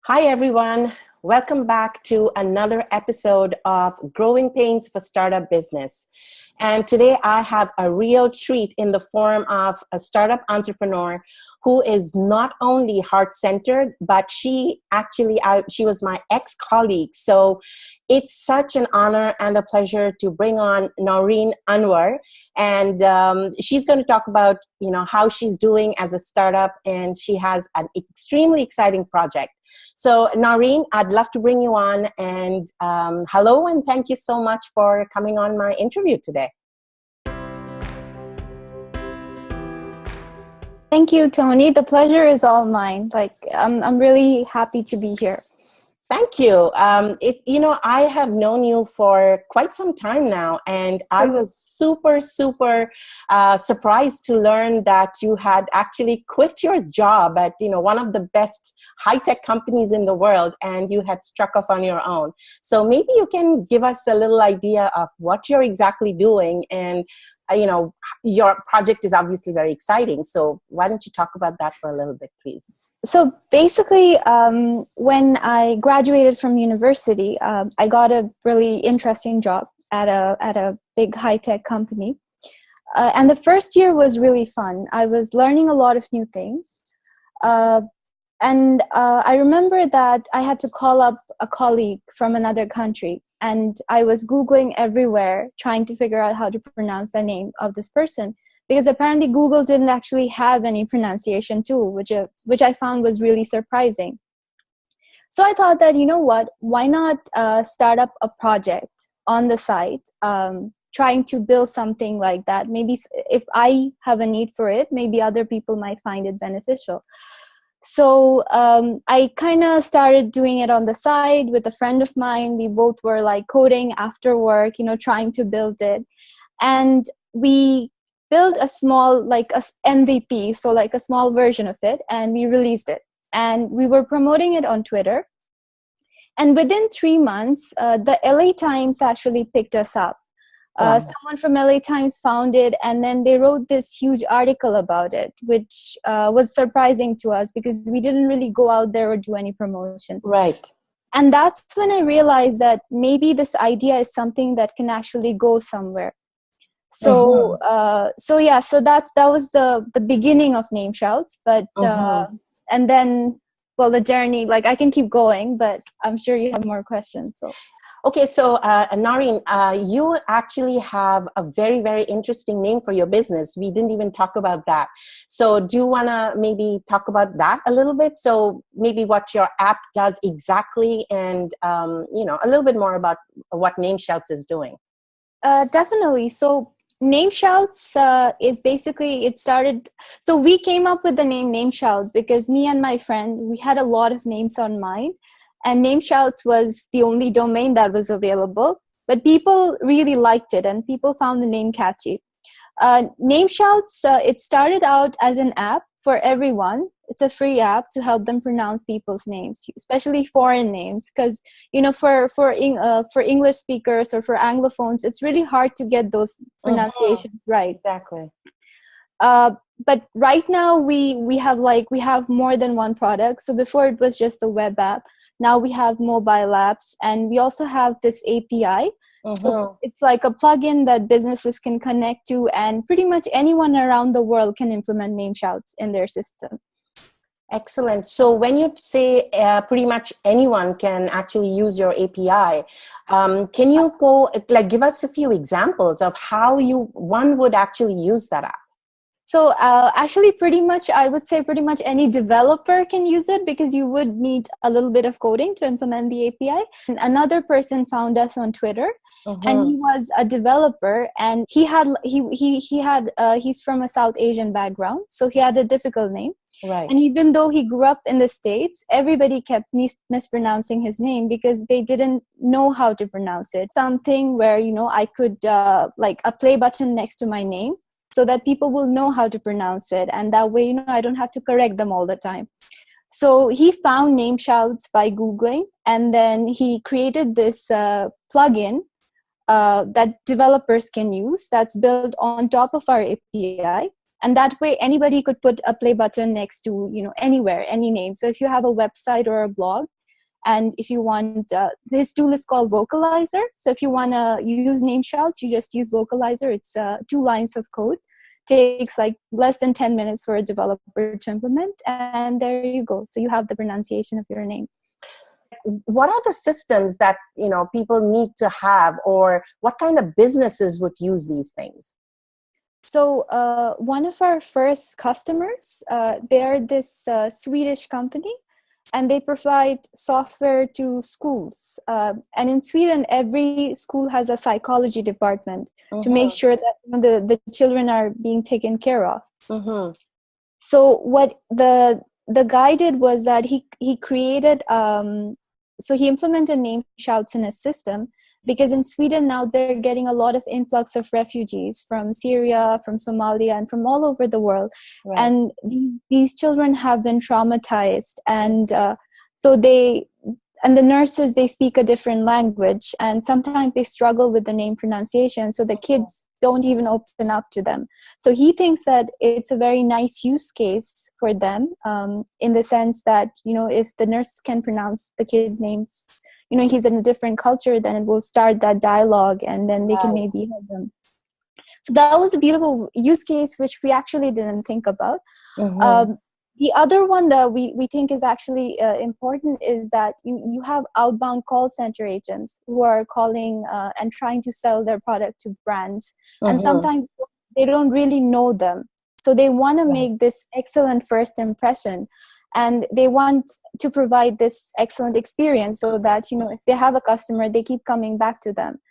Hi, everyone. Welcome back to another episode of Growing Pains for Startup Business. And today I have a real treat in the form of a startup entrepreneur who is not only heart-centered, but she was my ex-colleague. So it's such an honor and a pleasure to bring on Naureen Anwar. And she's going to talk about, how she's doing as a startup. And she has an extremely exciting project. So, Naureen, I'd love to bring you on. And hello, and thank you so much for coming on my interview today. Thank you, Tony. The pleasure is all mine. I'm really happy to be here. Thank you. I have known you for quite some time now, and I was super surprised to learn that you had actually quit your job at, one of the best high-tech companies in the world, and you had struck off on your own. So maybe you can give us a little idea of what you're exactly doing, and your project is obviously very exciting. So why don't you talk about that for a little bit, please? So basically, when I graduated from university, I got a really interesting job at a big high-tech company. And the first year was really fun. I was learning a lot of new things. And I remember that I had to call up a colleague from another country. And I was Googling everywhere, trying to figure out how to pronounce the name of this person. Because apparently Google didn't actually have any pronunciation tool, which I found was really surprising. So I thought that, why not start up a project on the site, trying to build something like that. Maybe if I have a need for it, maybe other people might find it beneficial. So I kind of started doing it on the side with a friend of mine. We both were like coding after work, trying to build it. And we built a small, like a MVP, so like a small version of it, and we released it. And we were promoting it on Twitter. And within 3 months, the LA Times actually picked us up. Someone from LA Times found it, and then they wrote this huge article about it, which was surprising to us because we didn't really go out there or do any promotion. Right. And that's when I realized that maybe this idea is something that can actually go somewhere. So, so that was the beginning of NameShouts. But and then, well, the journey, like I can keep going, but I'm sure you have more questions. So. Okay, so Naureen, you actually have a very, very interesting name for your business. We didn't even talk about that. So do you want to maybe talk about that a little bit? So maybe what your app does exactly, and a little bit more about what NameShouts is doing. Definitely. So NameShouts is basically, it started, so we came up with the name NameShouts because me and my friend, we had a lot of names on mind. And NameShouts was the only domain that was available, but people really liked it and people found the name catchy. NameShouts, it started out as an app for everyone. It's a free app to help them pronounce people's names, especially foreign names, because for English speakers or for Anglophones, it's really hard to get those pronunciations right. Exactly. But right now we have more than one product. So before it was just a web app. Now we have mobile apps, and we also have this API. So it's like a plugin that businesses can connect to, and pretty much anyone around the world can implement NameShouts in their system. Excellent. So when you say pretty much anyone can actually use your API, can you give us a few examples of how one would actually use that app? So actually, I would say pretty much any developer can use it because you would need a little bit of coding to implement the API. And another person found us on Twitter, and he was a developer, and he's from a South Asian background, so he had a difficult name. Right. And even though he grew up in the States, everybody kept mispronouncing his name because they didn't know how to pronounce it. Something where I could like a play button next to my name, so that people will know how to pronounce it. And that way, I don't have to correct them all the time. So he found NameShouts by Googling, and then he created this plugin that developers can use that's built on top of our API. And that way anybody could put a play button next to, anywhere, any name. So if you have a website or a blog, and if you want, this tool is called Vocalizer. So if you want to use NameShouts, you just use Vocalizer. It's 2 lines of code. Takes like less than 10 minutes for a developer to implement. And there you go. So you have the pronunciation of your name. What are the systems that, people need to have, or what kind of businesses would use these things? So one of our first customers, they're this Swedish company, and they provide software to schools. And in Sweden, every school has a psychology department to make sure that the children are being taken care of. So what the guy did was that he created, so he implemented NameShouts in his system, because in Sweden now they're getting a lot of influx of refugees from Syria, from Somalia, and from all over the world. Right. And these children have been traumatized, and so the nurses, they speak a different language, and sometimes they struggle with the name pronunciation, so the kids don't even open up to them. So he thinks that it's a very nice use case for them, in the sense that, if the nurse can pronounce the kids' names, he's in a different culture, then it will start that dialogue, and then they can maybe help them. So that was a beautiful use case, which we actually didn't think about. The other one that we think is actually important is that you have outbound call center agents who are calling and trying to sell their product to brands. And sometimes they don't really know them. So they want to make this excellent first impression. And they want to provide this excellent experience so that, if they have a customer, they keep coming back to them.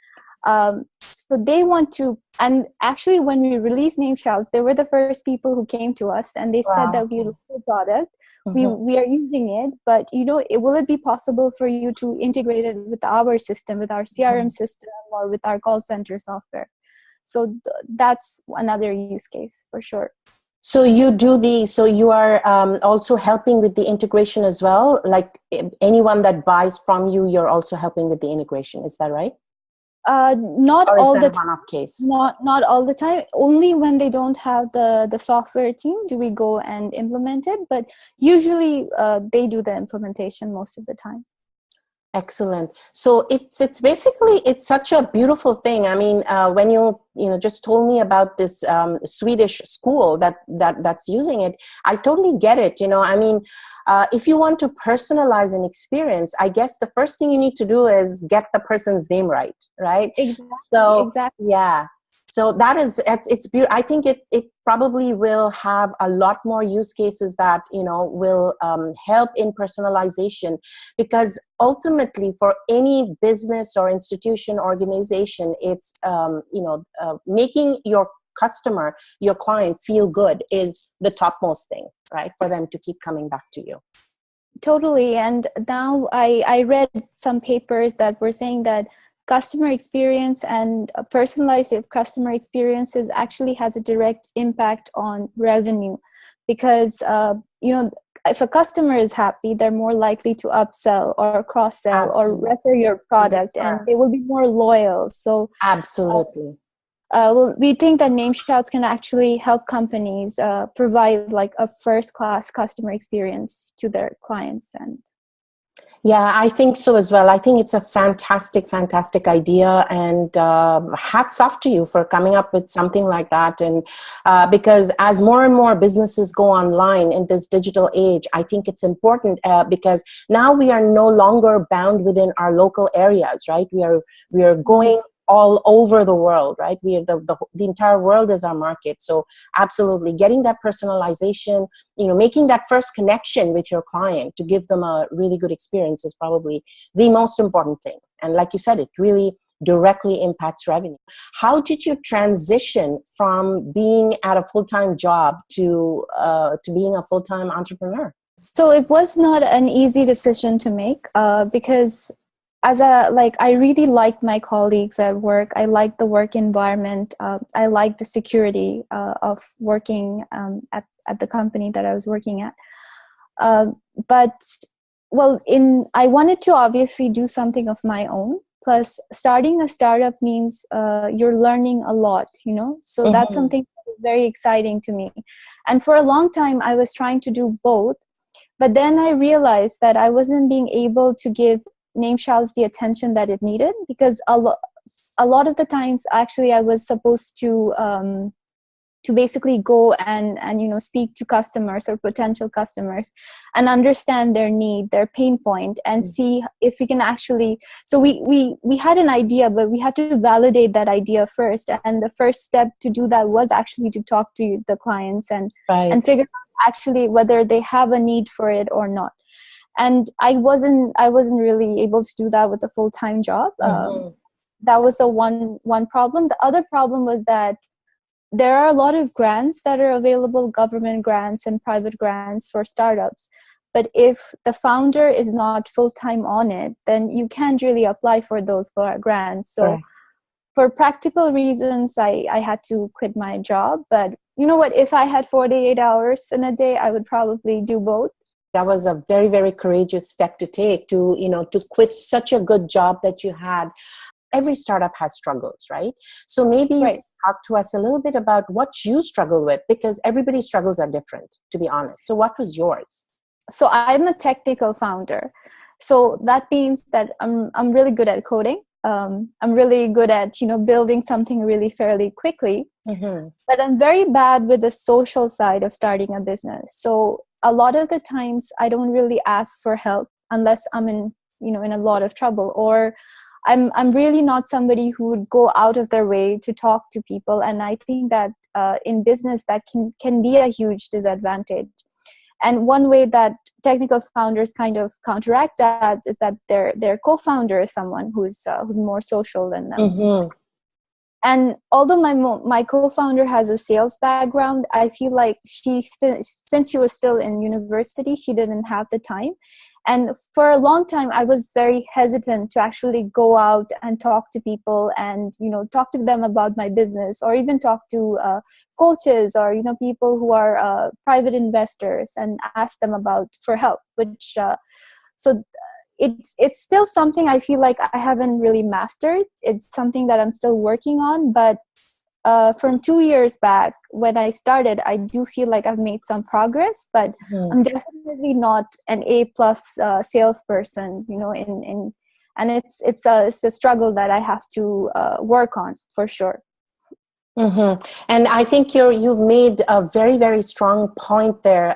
So they want to, and actually when we released NameShouts, they were the first people who came to us, and they said that we love the product, we are using it, but will it be possible for you to integrate it with our system, with our CRM system, or with our call center software? So that's another use case for sure. So you are also helping with the integration as well? Like anyone that buys from you, you're also helping with the integration. Is that right? Not or all is the that a one-off case? Not all the time. Only when they don't have the software team do we go and implement it. But usually they do the implementation most of the time. Excellent. So it's basically, it's such a beautiful thing. I mean, when you just told me about this Swedish school that's using it, I totally get it. I mean, if you want to personalize an experience, I guess the first thing you need to do is get the person's name right? Exactly. So exactly. Yeah. So it's beautiful. I think it probably will have a lot more use cases that, will help in personalization, because ultimately for any business or institution, organization, it's, making your customer, your client feel good is the topmost thing, right? For them to keep coming back to you. Totally. And now I read some papers that were saying that customer experience and personalized customer experiences actually has a direct impact on revenue, because if a customer is happy, they're more likely to upsell or cross-sell or refer your product, and they will be more loyal. So absolutely. We think that NameShouts can actually help companies provide like a first-class customer experience to their clients. And yeah, I think so as well. I think it's a fantastic idea, and hats off to you for coming up with something like that. And because as more and more businesses go online in this digital age, I think it's important because now we are no longer bound within our local areas, right? We are going all over the world, right? We are the entire world is our market. So absolutely, getting that personalization, making that first connection with your client to give them a really good experience is probably the most important thing. And like you said, it really directly impacts revenue. How did you transition from being at a full-time job to being a full-time entrepreneur? So it was not an easy decision to make because I really liked my colleagues at work. I liked the work environment. I liked the security of working at the company that I was working at. I wanted to obviously do something of my own. Plus, starting a startup means you're learning a lot, So that's something that is very exciting to me. And for a long time, I was trying to do both. But then I realized that I wasn't being able to give NameShouts the attention that it needed, because a lot of the times, actually, I was supposed to basically go and speak to customers or potential customers and understand their need, their pain point, and see if we can actually. So we had an idea, but we had to validate that idea first. And the first step to do that was actually to talk to the clients and figure out actually whether they have a need for it or not. And I wasn't really able to do that with a full-time job. That was the one problem. The other problem was that there are a lot of grants that are available, government grants and private grants for startups. But if the founder is not full-time on it, then you can't really apply for those grants. So for practical reasons, I had to quit my job. But you know what? If I had 48 hours in a day, I would probably do both. That was a very, very courageous step to take, to quit such a good job that you had. Every startup has struggles, right? So maybe you can talk to us a little bit about what you struggle with, because everybody's struggles are different, to be honest. So what was yours? So I'm a technical founder. So that means that I'm really good at coding. I'm really good at, building something really fairly quickly. But I'm very bad with the social side of starting a business. So a lot of the times I don't really ask for help unless I'm in a lot of trouble, or I'm really not somebody who would go out of their way to talk to people. And I think that in business that can be a huge disadvantage. And one way that technical founders kind of counteract that is that their co-founder is someone who's more social than them. And although my co-founder has a sales background, I feel like since she was still in university, she didn't have the time. And for a long time, I was very hesitant to actually go out and talk to people and, talk to them about my business, or even talk to coaches or, people who are private investors and ask them for help, which, so it's still something I feel like I haven't really mastered. It's something that I'm still working on, but from 2 years back when I started, I do feel like I've made some progress, but I'm definitely not an A+ salesperson, and it's a struggle that I have to work on for sure. And I think you've made a very, very strong point there,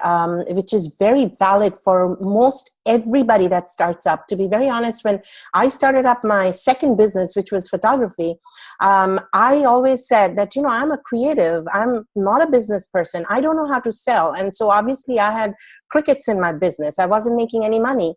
which is very valid for most everybody that starts up. To be very honest, when I started up my second business, which was photography, I always said that, I'm a creative. I'm not a business person. I don't know how to sell. And so obviously I had crickets in my business. I wasn't making any money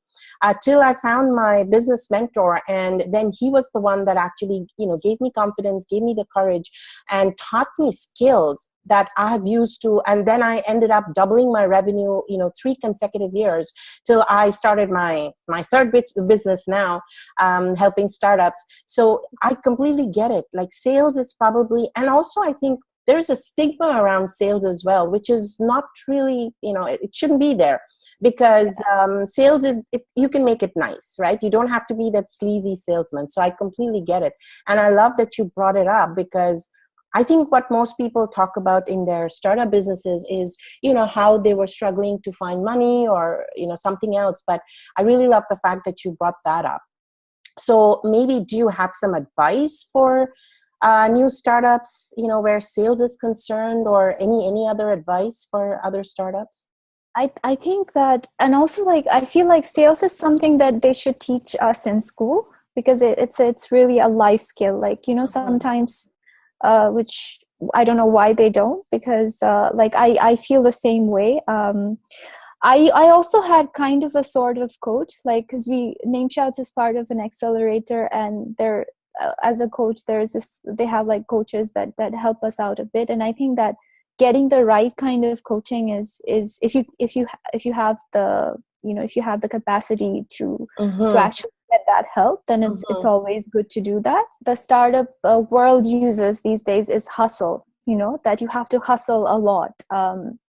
till I found my business mentor. And then he was the one that actually, gave me confidence, gave me the courage, and taught me skills that I have used to, and then I ended up doubling my revenue, 3 consecutive years till I started my third business now, helping startups. So I completely get it. Like sales is probably, and also I think there's a stigma around sales as well, which is not really, it shouldn't be there. Because sales you can make it nice, right? You don't have to be that sleazy salesman. So I completely get it. And I love that you brought it up, because I think what most people talk about in their startup businesses is, how they were struggling to find money or, something else. But I really love the fact that you brought that up. So maybe do you have some advice for new startups, where sales is concerned, or any other advice for other startups? I think that, and also I feel like sales is something that they should teach us in school, because it's really a life skill. Sometimes, which I don't know why they don't, because I feel the same way. I also had kind of a sort of coach, because NameShouts is part of an accelerator, and there as a coach, they have coaches that help us out a bit. And I think that getting the right kind of coaching is if you have the capacity to actually get that help, then it's always good to do that. The startup world uses these days is hustle, that you have to hustle a lot.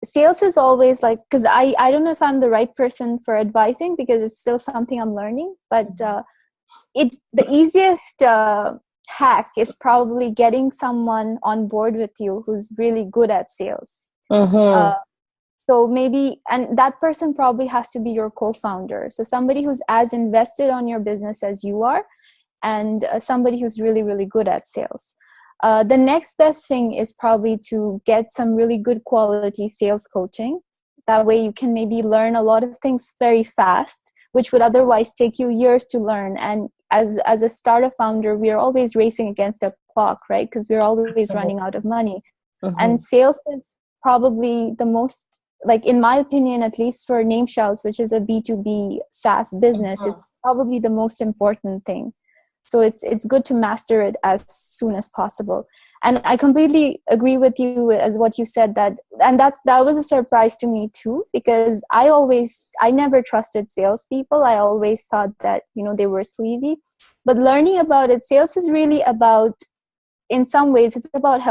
Sales is always because I don't know if I'm the right person for advising, because it's still something I'm learning, but the easiest hack is probably getting someone on board with you who's really good at sales. Mm-hmm. So maybe, and that person probably has to be your co-founder. So somebody who's as invested on your business as you are, and somebody who's really, really good at sales. The next best thing is probably to get some really good quality sales coaching. That way you can maybe learn a lot of things very fast, which would otherwise take you years to learn. And as a startup founder, we are always racing against the clock, right? Because we're always Absolutely. running out of money. Mm-hmm. And sales is probably the most, like in my opinion, at least for NameShouts, which is a B2B SaaS business, Mm-hmm. it's probably the most important thing. So it's good to master it as soon as possible. And I completely agree with you as what you said, that was a surprise to me too, because I never trusted salespeople. I always thought that, they were sleazy. But learning about it, sales is really about, in some ways, it's about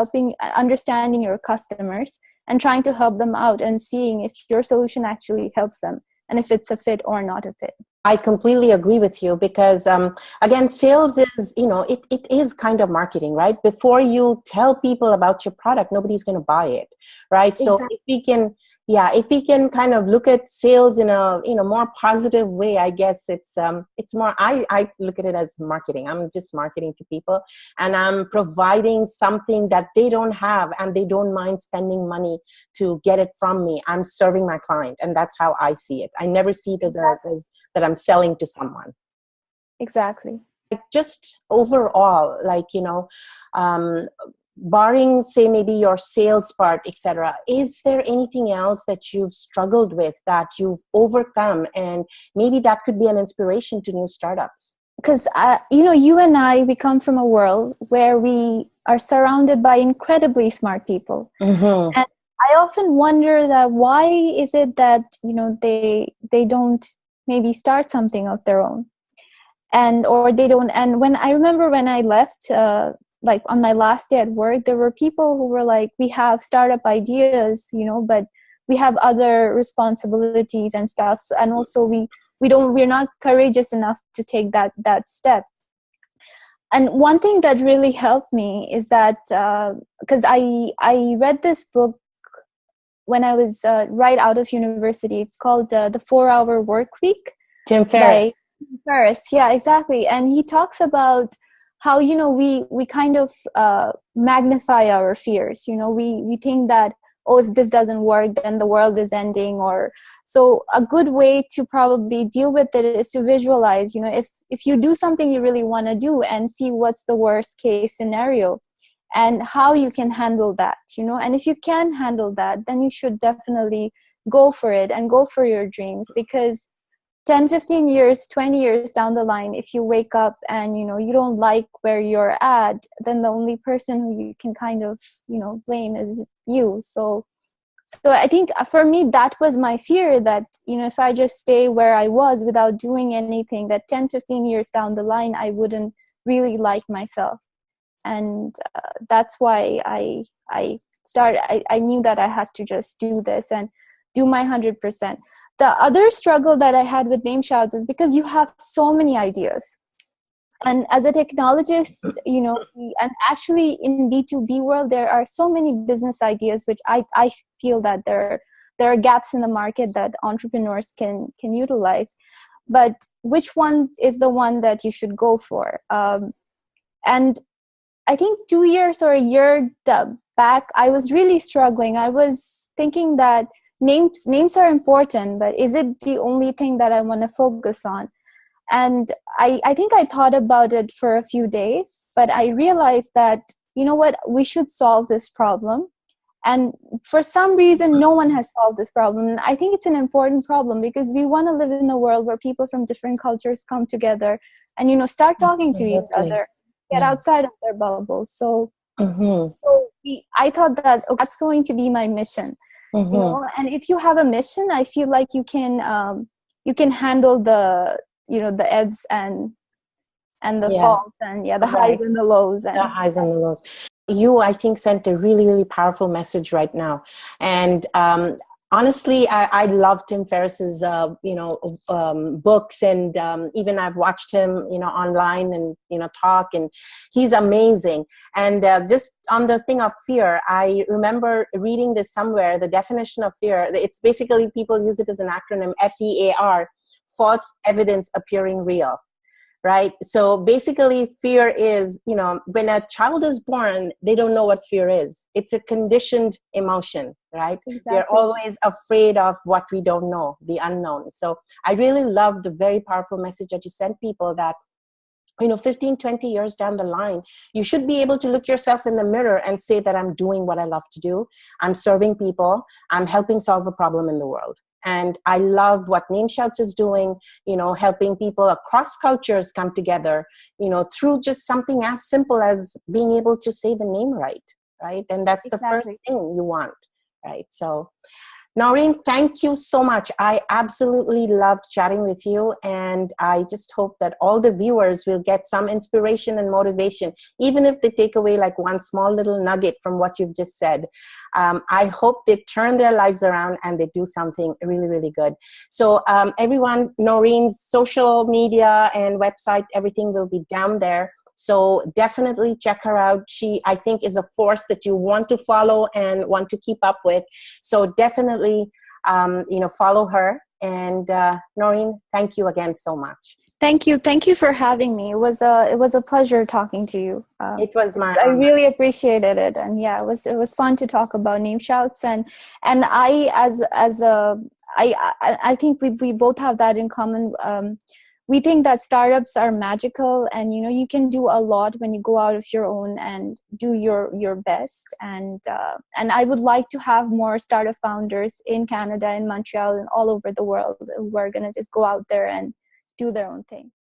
understanding your customers and trying to help them out and seeing if your solution actually helps them and if it's a fit or not a fit. I completely agree with you because, again, sales is, it is kind of marketing, right? Before you tell people about your product, nobody's going to buy it, right? Exactly. So if we can kind of look at sales in a, more positive way, I guess it's more, I look at it as marketing. I'm just marketing to people and I'm providing something that they don't have and they don't mind spending money to get it from me. I'm serving my client, and that's how I see it. I never see it as that I'm selling to someone. Exactly. Just overall, barring, say, maybe your sales part, etc., is there anything else that you've struggled with that you've overcome, and maybe that could be an inspiration to new startups? Because you and I, we come from a world where we are surrounded by incredibly smart people. Mm-hmm. And I often wonder that why is it that they don't maybe start something of their own, or they don't. And when I remember when I left, like on my last day at work, there were people who were like, we have startup ideas, but we have other responsibilities and stuff. So, and also we're not courageous enough to take that step. And one thing that really helped me is that because I read this book when I was right out of university. It's called The 4-Hour Work Week. Tim Ferris. By Tim Ferris. Yeah, exactly. And he talks about how, we kind of magnify our fears. We think that, oh, if this doesn't work, then the world is ending. Or so a good way to probably deal with it is to visualize, if you do something you really want to do and see what's the worst case scenario and how you can handle that, and if you can handle that, then you should definitely go for it and go for your dreams. Because 10, 15 years, 20 years down the line, if you wake up and, you don't like where you're at, then the only person who you can kind of, blame is you. So I think for me, that was my fear, that, if I just stay where I was without doing anything, that 10, 15 years down the line, I wouldn't really like myself. And that's why I started. I knew that I had to just do this and do my 100%. The other struggle that I had with NameShouts is because you have so many ideas. And as a technologist, and actually in B2B world, there are so many business ideas, which I feel that there are gaps in the market that entrepreneurs can utilize. But which one is the one that you should go for? And I think 2 years or a year back, I was really struggling. I was thinking that names are important, but is it the only thing that I want to focus on? And I think I thought about it for a few days, but I realized that, we should solve this problem. And for some reason, no one has solved this problem. And I think it's an important problem because we want to live in a world where people from different cultures come together and, start talking to each other. Get outside of their bubbles. So, I thought that that's going to be my mission. And if you have a mission, I feel like you can handle the the ebbs and the falls and the highs and the lows. The highs and the lows. You, I think, sent a really, really powerful message right now. And honestly, I love Tim Ferriss's, books, and even I've watched him, online, and, talk, and he's amazing. And just on the thing of fear, I remember reading this somewhere, the definition of fear. It's basically, people use it as an acronym, FEAR, false evidence appearing real. Right? So basically, fear is, when a child is born, they don't know what fear is. It's a conditioned emotion, right? Exactly. We're always afraid of what we don't know, the unknown. So I really love the very powerful message that you sent people, that 15, 20 years down the line, you should be able to look yourself in the mirror and say that I'm doing what I love to do. I'm serving people. I'm helping solve a problem in the world. And I love what NameShouts is doing, helping people across cultures come together, through just something as simple as being able to say the name right? And that's the first thing you want, right? So, Naureen, thank you so much. I absolutely loved chatting with you, and I just hope that all the viewers will get some inspiration and motivation, even if they take away like one small little nugget from what you've just said. I hope they turn their lives around and they do something really, really good. So everyone, Naureen's social media and website, everything will be down there. So definitely check her out. She, I think, is a force that you want to follow and want to keep up with. So definitely, follow her. And Naureen, thank you again so much. Thank you for having me. It was a pleasure talking to you. It was my I honor. really appreciated it, and yeah, it was fun to talk about NameShouts, and I think we both have that in common. We think that startups are magical, and you can do a lot when you go out of your own and do your best. And I would like to have more startup founders in Canada, in Montreal, and all over the world who are gonna just go out there and do their own thing.